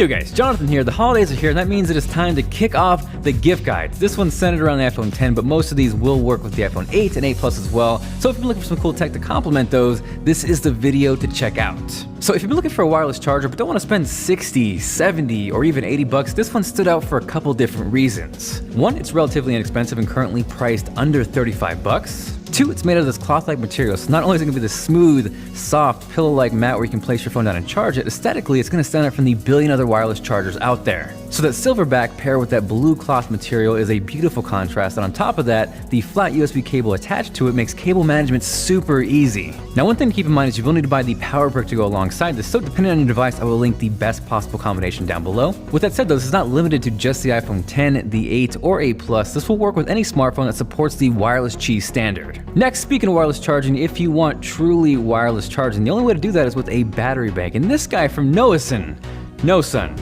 Yo guys, Jonathan here. The holidays are here, and that means it is time to kick off the gift guides. This one's centered around the iPhone 10, but most of these will work with the iPhone 8 and 8 Plus as well. So if you're looking for some cool tech to complement those, this is the video to check out. So if you've been looking for a wireless charger but don't want to spend 60, 70, or even 80 bucks, this one stood out for a couple different reasons. One, it's relatively inexpensive and currently priced under 35 bucks. Two, it's made out of this cloth-like material, so not only is it going to be this smooth, soft, pillow-like mat where you can place your phone down and charge it, aesthetically it's going to stand out from the billion other wireless chargers out there. So that silver back paired with that blue cloth material is a beautiful contrast, and on top of that, the flat USB cable attached to it makes cable management super easy. Now one thing to keep in mind is you will need to buy the power brick to go alongside this, so depending on your device, I will link the best possible combination down below. With that said though, this is not limited to just the iPhone 10, the 8, or 8 Plus. This will work with any smartphone that supports the wireless Qi standard. Next, speaking of wireless charging, if you want truly wireless charging, the only way to do that is with a battery bank. And this guy from Jonathan Noason.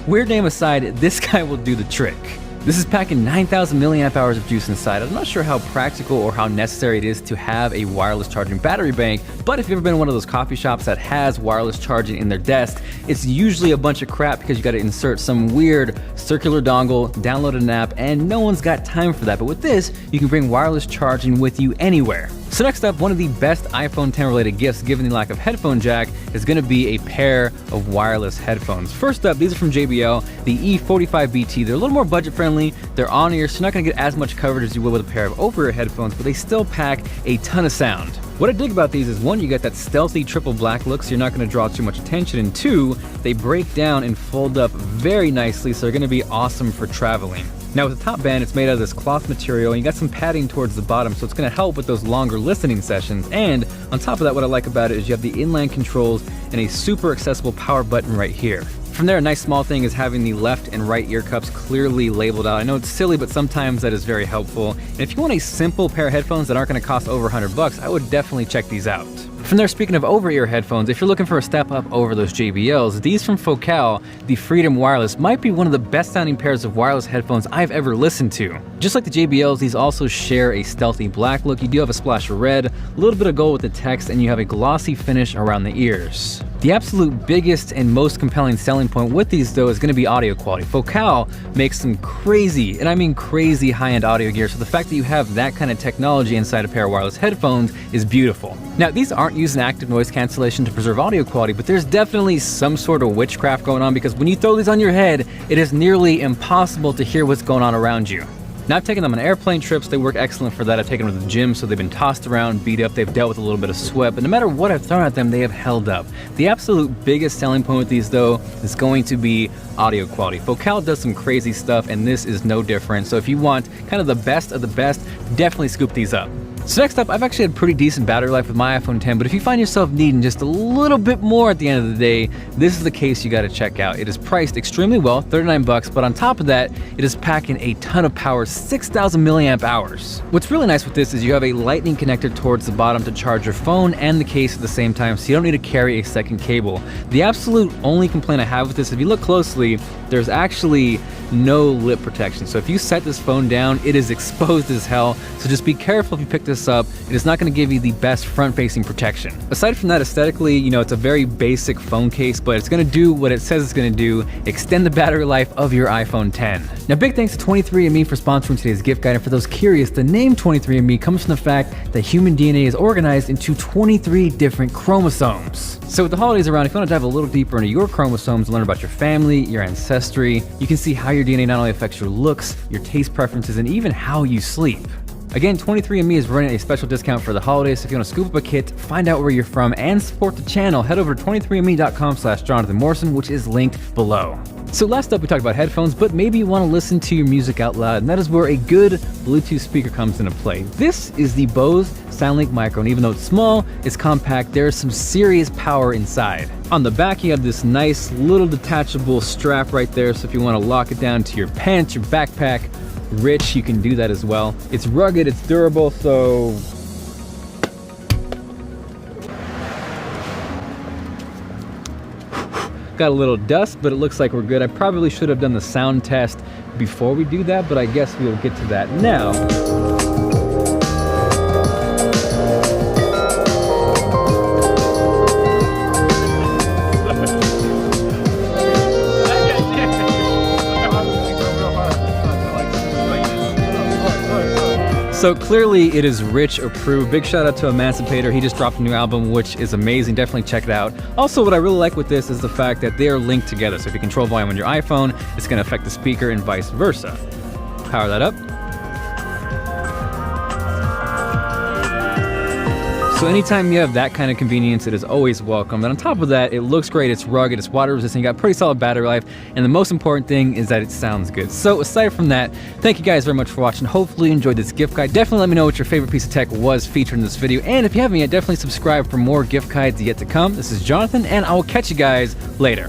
Weird name aside, this guy will do the trick. This is packing 9,000 milliamp hours of juice inside. I'm not sure how practical or how necessary it is to have a wireless charging battery bank, but if you've ever been in one of those coffee shops that has wireless charging in their desk, it's usually a bunch of crap because you got to insert some weird circular dongle, download an app, and no one's got time for that. But with this, you can bring wireless charging with you anywhere. So next up, one of the best iPhone 10 related gifts, given the lack of headphone jack, is going to be a pair of wireless headphones. First up, these are from JBL, the E45BT. They're a little more budget friendly, they're on ear, so you're not going to get as much coverage as you will with a pair of over-ear headphones, but they still pack a ton of sound. What I dig about these is one, you get that stealthy triple black look, so you're not going to draw too much attention, and two, they break down and fold up very nicely, so they're going to be awesome for traveling. Now with the top band, it's made out of this cloth material, and you got some padding towards the bottom, so it's going to help with those longer listening sessions. And on top of that, what I like about it is you have the inline controls and a super accessible power button right here. From there, a nice small thing is having the left and right ear cups clearly labeled out. I know it's silly, but sometimes that is very helpful. And if you want a simple pair of headphones that aren't going to cost over 100 bucks, I would definitely check these out. From there, speaking of over-ear headphones, if you're looking for a step up over those JBLs, these from Focal, the Freedom Wireless, might be one of the best sounding pairs of wireless headphones I've ever listened to. Just like the JBLs, these also share a stealthy black look. You do have a splash of red, a little bit of gold with the text, and you have a glossy finish around the ears. The absolute biggest and most compelling selling point with these though is going to be audio quality. Focal makes some crazy, and I mean crazy high-end audio gear, so the fact that you have that kind of technology inside a pair of wireless headphones is beautiful. Now these aren't using active noise cancellation to preserve audio quality, but there's definitely some sort of witchcraft going on because when you throw these on your head, it is nearly impossible to hear what's going on around you. Now I've taken them on airplane trips, they work excellent for that. I've taken them to the gym, so they've been tossed around, beat up, they've dealt with a little bit of sweat, but no matter what I've thrown at them, they have held up. The absolute biggest selling point with these though is going to be audio quality. Focal does some crazy stuff, and this is no different. So if you want kind of the best of the best, definitely scoop these up. So next up, I've actually had pretty decent battery life with my iPhone 10, but if you find yourself needing just a little bit more at the end of the day, this is the case you gotta check out. It is priced extremely well, 39 bucks, but on top of that, it is packing a ton of power, 6,000 milliamp hours. What's really nice with this is you have a lightning connector towards the bottom to charge your phone and the case at the same time, so you don't need to carry a second cable. The absolute only complaint I have with this, if you look closely, there's actually no lip protection. So if you set this phone down, it is exposed as hell, so just be careful if you pick this up. It is not going to give you the best front-facing protection. Aside from that, aesthetically, you know, it's a very basic phone case, but it's going to do what it says it's going to do, extend the battery life of your iPhone 10. Now, big thanks to 23andMe for sponsoring today's gift guide, and for those curious, the name 23andMe comes from the fact that human DNA is organized into 23 different chromosomes. So with the holidays around, if you want to dive a little deeper into your chromosomes and learn about your family, your ancestry, you can see how your DNA not only affects your looks, your taste preferences, and even how you sleep. Again, 23andMe is running a special discount for the holidays, so if you want to scoop up a kit, find out where you're from, and support the channel, head over to 23andme.com/Jonathan Morrison, which is linked below. So last up, we talked about headphones, but maybe you want to listen to your music out loud, and that is where a good Bluetooth speaker comes into play. This is the Bose SoundLink Micro, and even though it's small, it's compact, there is some serious power inside. On the back, you have this nice little detachable strap right there, so if you want to lock it down to your pants, your backpack, rich, you can do that as well. It's rugged, it's durable, so got a little dust, but it looks like we're good. I probably should have done the sound test before we do that, but I guess we'll get to that now. So clearly it is Rich approved. Big shout out to Emancipator. He just dropped a new album, which is amazing. Definitely check it out. Also, what I really like with this is the fact that they are linked together. So if you control volume on your iPhone, it's going to affect the speaker and vice versa. Power that up. So anytime you have that kind of convenience, it is always welcome. And on top of that, it looks great, it's rugged, it's water resistant, you got pretty solid battery life, and the most important thing is that it sounds good. So aside from that, thank you guys very much for watching. Hopefully you enjoyed this gift guide. Definitely let me know what your favorite piece of tech was featured in this video. And if you haven't yet, definitely subscribe for more gift guides yet to come. This is Jonathan, and I will catch you guys later.